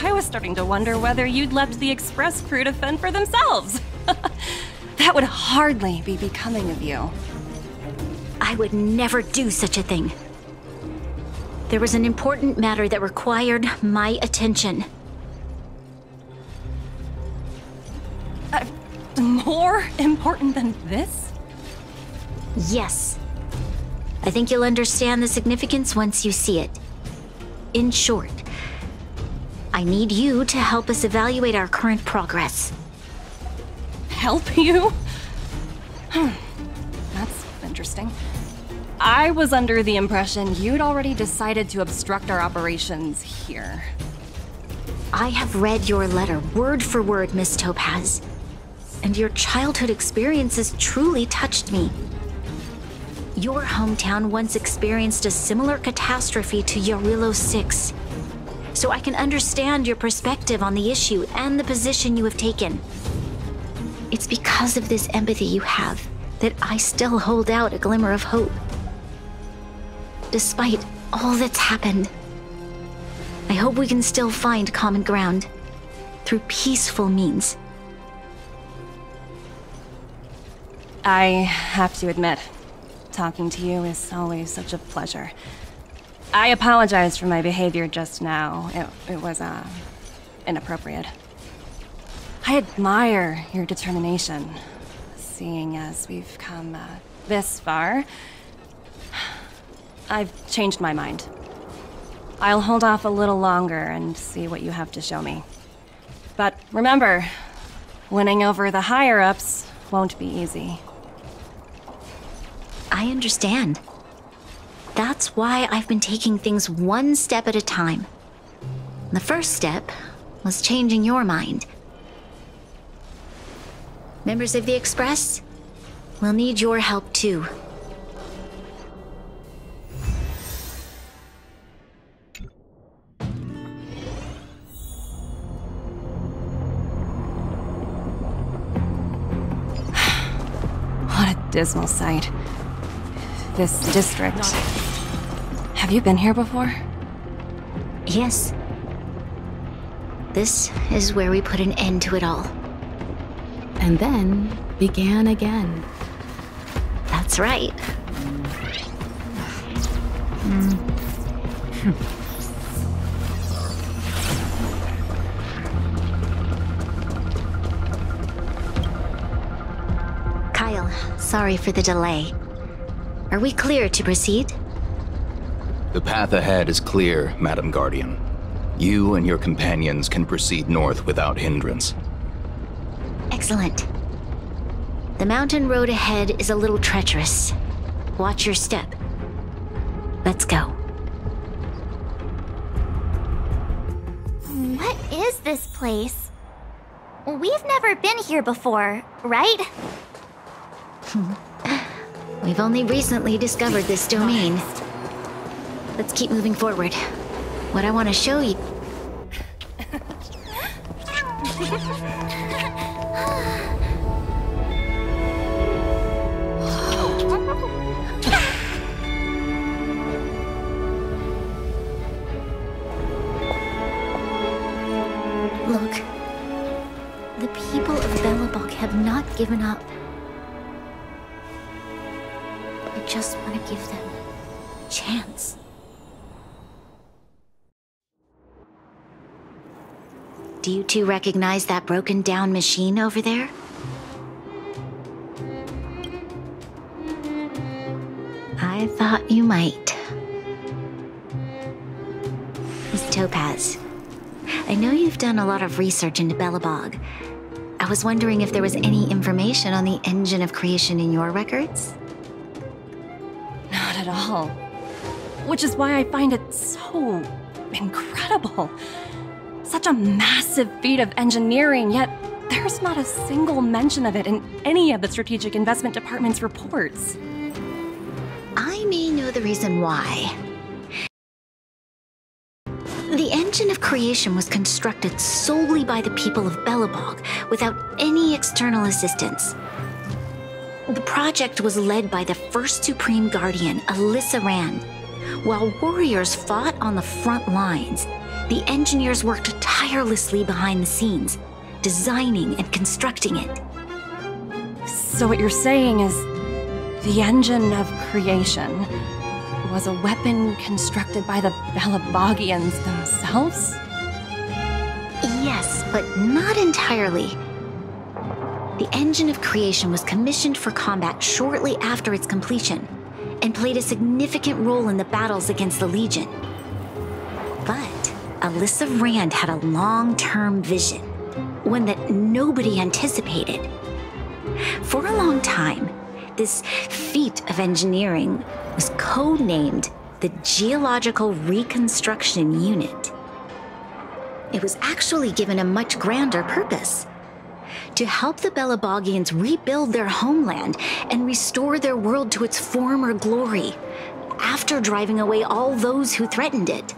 I was starting to wonder whether you'd left the Express crew to fend for themselves. That would hardly be becoming of you. I would never do such a thing. There was an important matter that required my attention. More important than this? Yes. I think you'll understand the significance once you see it. In short, I need you to help us evaluate our current progress. Help you? That's interesting. I was under the impression you'd already decided to obstruct our operations here. I have read your letter word for word, Miss Topaz. And your childhood experiences truly touched me. Your hometown once experienced a similar catastrophe to Yarilo 6. So I can understand your perspective on the issue and the position you have taken. It's because of this empathy you have that I still hold out a glimmer of hope. Despite all that's happened, I hope we can still find common ground through peaceful means. I have to admit, Talking to you is always such a pleasure. I apologize for my behavior just now. It was, inappropriate. I admire your determination, seeing as we've come, this far. I've changed my mind. I'll hold off a little longer and see what you have to show me. But remember, winning over the higher-ups won't be easy. I understand. That's why I've been taking things one step at a time. The first step was changing your mind. Members of the Express, we'll need your help too. What a dismal sight. This district. Have you been here before? Yes. This is where we put an end to it all. And then began again. That's right. Kyle, sorry for the delay. Are we clear to proceed? The path ahead is clear, Madam Guardian. You and your companions can proceed north without hindrance. Excellent. The mountain road ahead is a little treacherous. Watch your step. Let's go. What is this place? We've never been here before, right? We've only recently discovered this domain. Let's keep moving forward. What I want to show you... Look. The people of Belobog have not given up. I just want to give them a chance. Do you two recognize that broken down machine over there? I thought you might. Miss Topaz, I know you've done a lot of research into Belobog. I was wondering if there was any information on the engine of creation in your records? Not at all. Which is why I find it so incredible. Such a massive feat of engineering, yet there's not a single mention of it in any of the Strategic Investment Department's reports. I may know the reason why. The engine of creation was constructed solely by the people of Belobog, without any external assistance. The project was led by the first Supreme Guardian, Alyssa Rand. While warriors fought on the front lines, the engineers worked tirelessly behind the scenes, designing and constructing it. So what you're saying is, the engine of creation was a weapon constructed by the Belobogians themselves? Yes, but not entirely. The engine of creation was commissioned for combat shortly after its completion, and played a significant role in the battles against the Legion. But Alyssa Rand had a long-term vision, one that nobody anticipated. For a long time, this feat of engineering was codenamed the Geological Reconstruction Unit. It was actually given a much grander purpose: to help the Belobogians rebuild their homeland and restore their world to its former glory, after driving away all those who threatened it.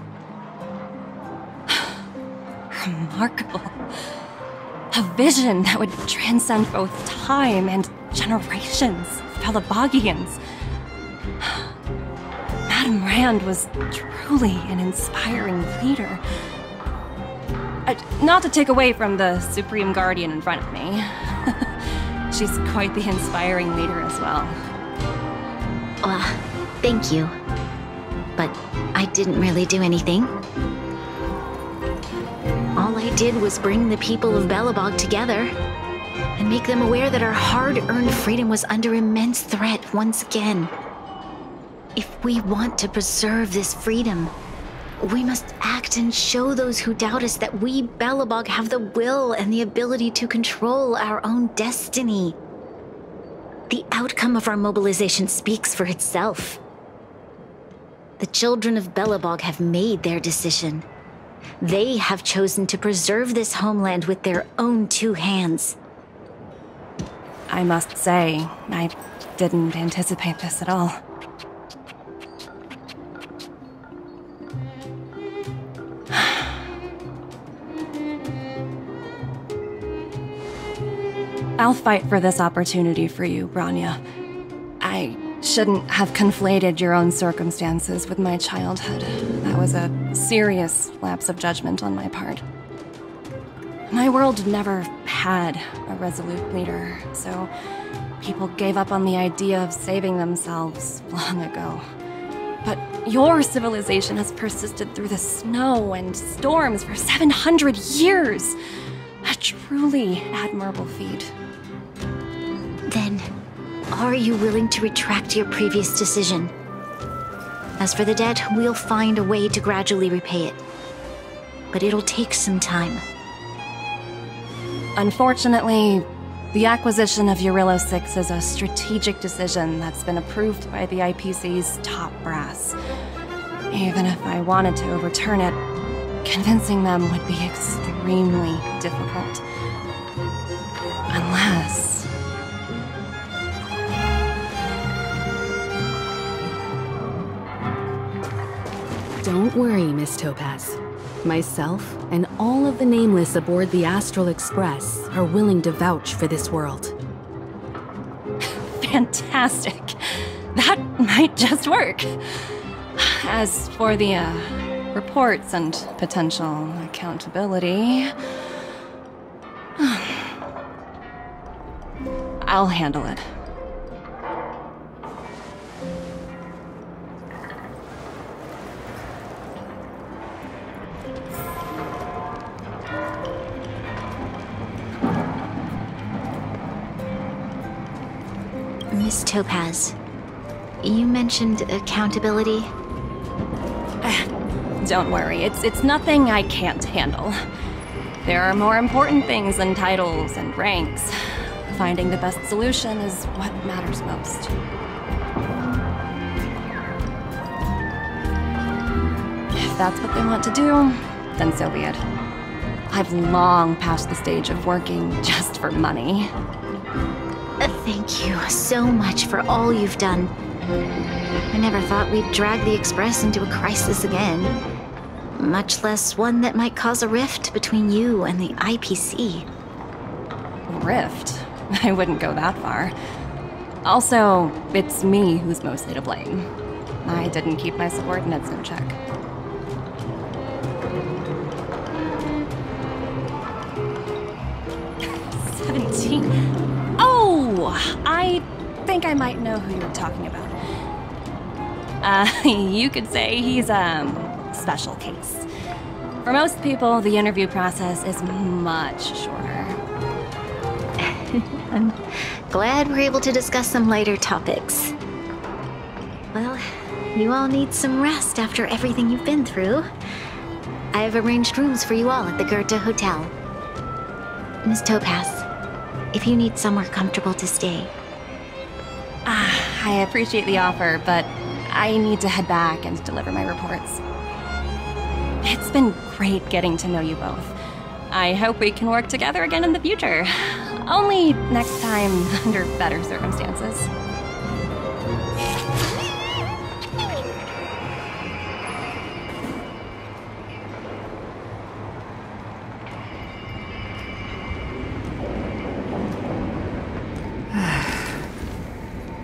Remarkable. A vision that would transcend both time and generations of Belobogians. Madame Rand was truly an inspiring leader. Not to take away from the Supreme Guardian in front of me. She's quite the inspiring leader as well. Thank you. But I didn't really do anything. All I did was bring the people of Belobog together and make them aware that our hard-earned freedom was under immense threat once again. If we want to preserve this freedom, we must act and show those who doubt us that we, Belobog, have the will and the ability to control our own destiny. The outcome of our mobilization speaks for itself. The children of Belobog have made their decision. They have chosen to preserve this homeland with their own two hands. I must say, I didn't anticipate this at all. I'll fight for this opportunity for you, Bronya. I shouldn't have conflated your own circumstances with my childhood. That was a serious lapse of judgment on my part. My world never had a resolute leader, so people gave up on the idea of saving themselves long ago. But your civilization has persisted through the snow and storms for 700 years. A truly admirable feat. Then, are you willing to retract your previous decision? As for the debt, we'll find a way to gradually repay it. But it'll take some time. Unfortunately, the acquisition of Eurillo 6 is a strategic decision that's been approved by the IPC's top brass. Even if I wanted to overturn it, convincing them would be extremely difficult. Unless... Don't worry, Miss Topaz. Myself and all of the Nameless aboard the Astral Express are willing to vouch for this world. Fantastic. That might just work. As for the, reports and potential accountability... I'll handle it. Miss Topaz, you mentioned accountability. Don't worry, it's nothing I can't handle. There are more important things than titles and ranks. Finding the best solution is what matters most. If that's what they want to do, then so be it. I've long passed the stage of working just for money. Thank you so much for all you've done. I never thought we'd drag the Express into a crisis again. Much less one that might cause a rift between you and the IPC. Rift? I wouldn't go that far. Also, it's me who's mostly to blame. I didn't keep my subordinates in check. Oh, I think I might know who you're talking about. You could say he's a special case. For most people, the interview process is much shorter. I'm glad we're able to discuss some lighter topics. Well, you all need some rest after everything you've been through. I've arranged rooms for you all at the Goethe Hotel. Miss Topaz, if you need somewhere comfortable to stay. I appreciate the offer, but I need to head back and deliver my reports. It's been great getting to know you both. I hope we can work together again in the future. Only next time under better circumstances.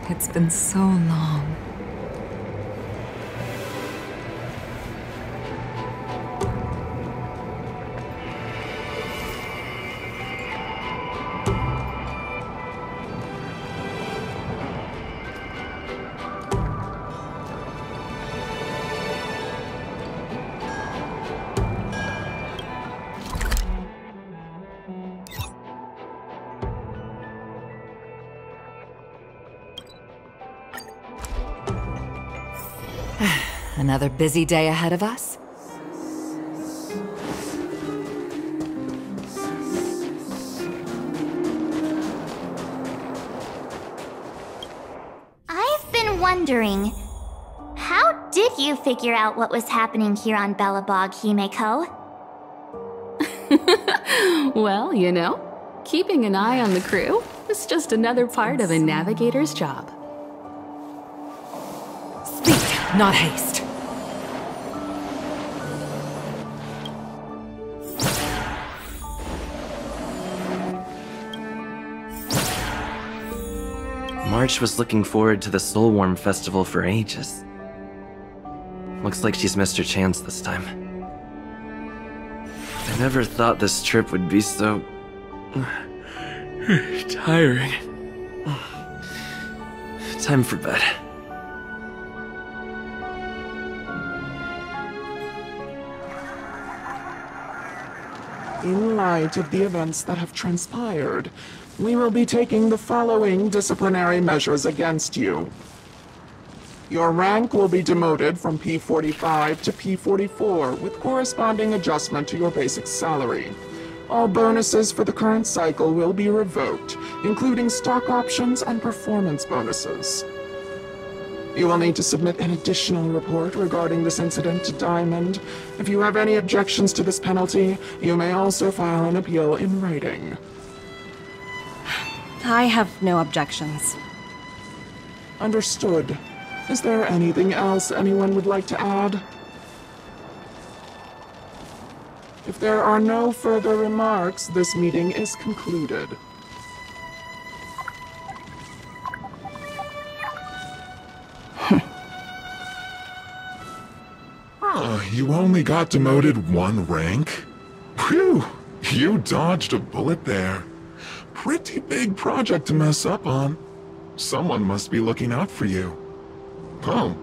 It's been so long. Another busy day ahead of us? I've been wondering, how did you figure out what was happening here on Belobog, Himeko? Well, you know, keeping an eye on the crew is just another part of a navigator's job. Speed, not haste. March was looking forward to the Soulwarm Festival for ages. Looks like she's missed her chance this time. I never thought this trip would be so... tiring. Time for bed. In light of the events that have transpired, we will be taking the following disciplinary measures against you. Your rank will be demoted from P45 to P44 with corresponding adjustment to your basic salary. All bonuses for the current cycle will be revoked, including stock options and performance bonuses. You will need to submit an additional report regarding this incident to Diamond. If you have any objections to this penalty, you may also file an appeal in writing. I have no objections. Understood. Is there anything else anyone would like to add? If there are no further remarks, this meeting is concluded. You only got demoted one rank? Phew! You dodged a bullet there. Pretty big project to mess up on. Someone must be looking out for you. Oh,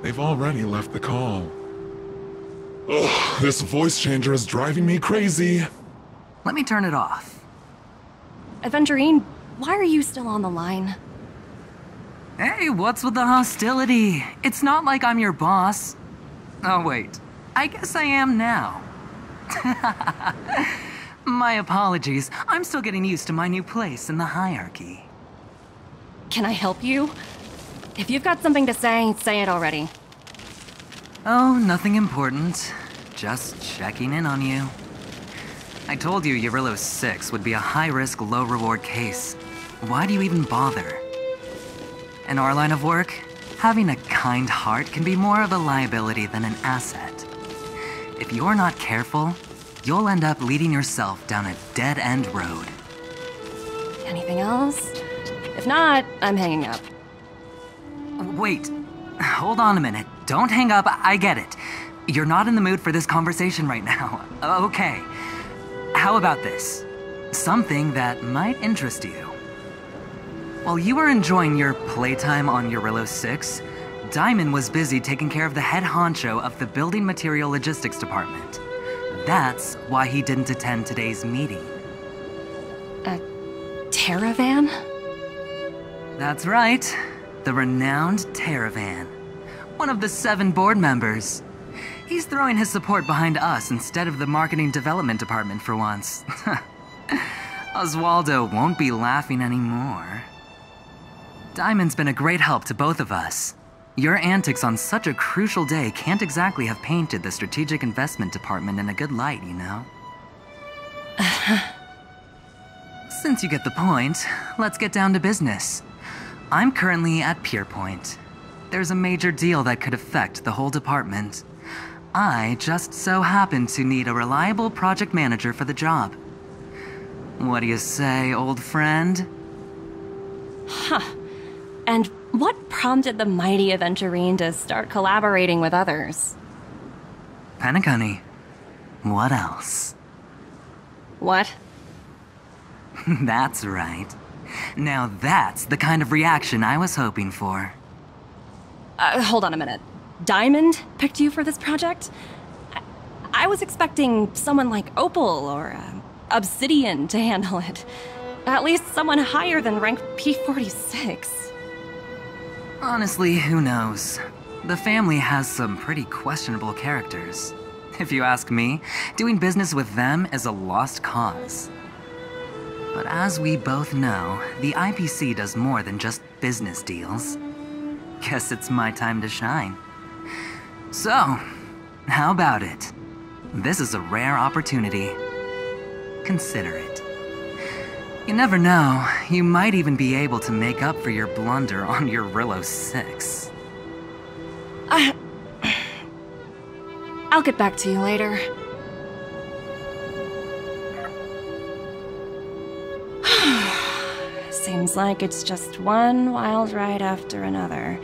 they've already left the call. Ugh, this voice changer is driving me crazy. Let me turn it off. Aventurine, why are you still on the line? Hey, what's with the hostility? It's not like I'm your boss. Oh wait, I guess I am now. My apologies, I'm still getting used to my new place in the hierarchy. Can I help you? If you've got something to say it already. Oh, nothing important. Just checking in on you. I told you Eurillo 6 would be a high-risk, low-reward case. Why do you even bother? In our line of work, having a kind heart can be more of a liability than an asset. If you're not careful, you'll end up leading yourself down a dead-end road. Anything else? If not, I'm hanging up. Wait, hold on a minute. Don't hang up, I get it. You're not in the mood for this conversation right now. Okay. How about this? Something that might interest you. While you were enjoying your playtime on Eurillo 6, Diamond was busy taking care of the head honcho of the Building Material Logistics Department. That's why he didn't attend today's meeting. A Terravan? That's right. The renowned Terravan. One of the 7 board members. He's throwing his support behind us instead of the Marketing Development Department for once. Oswaldo won't be laughing anymore. Diamond's been a great help to both of us. Your antics on such a crucial day can't exactly have painted the Strategic Investment Department in a good light, you know? Since you get the point, let's get down to business. I'm currently at Pierpoint. There's a major deal that could affect the whole department. I just so happen to need a reliable project manager for the job. What do you say, old friend? Huh. And what prompted the mighty Aventurine to start collaborating with others? Penacony. What else? What? That's right. Now that's the kind of reaction I was hoping for. Hold on a minute. Diamond picked you for this project? I was expecting someone like Opal or Obsidian to handle it. At least someone higher than rank P46. Honestly, who knows? The family has some pretty questionable characters. If you ask me, doing business with them is a lost cause. But as we both know, the IPC does more than just business deals. Guess it's my time to shine. So, how about it? This is a rare opportunity. Consider it. You never know, you might even be able to make up for your blunder on your Rillo 6. I'll get back to you later. Seems like it's just one wild ride after another.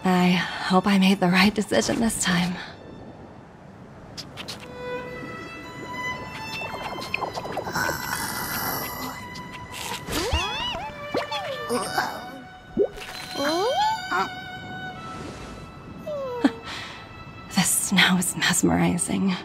I hope I made the right decision this time. The snow is mesmerizing.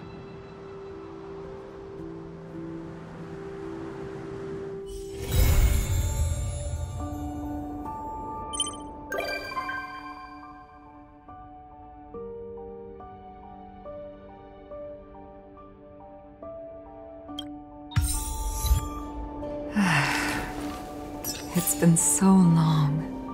It's been so long.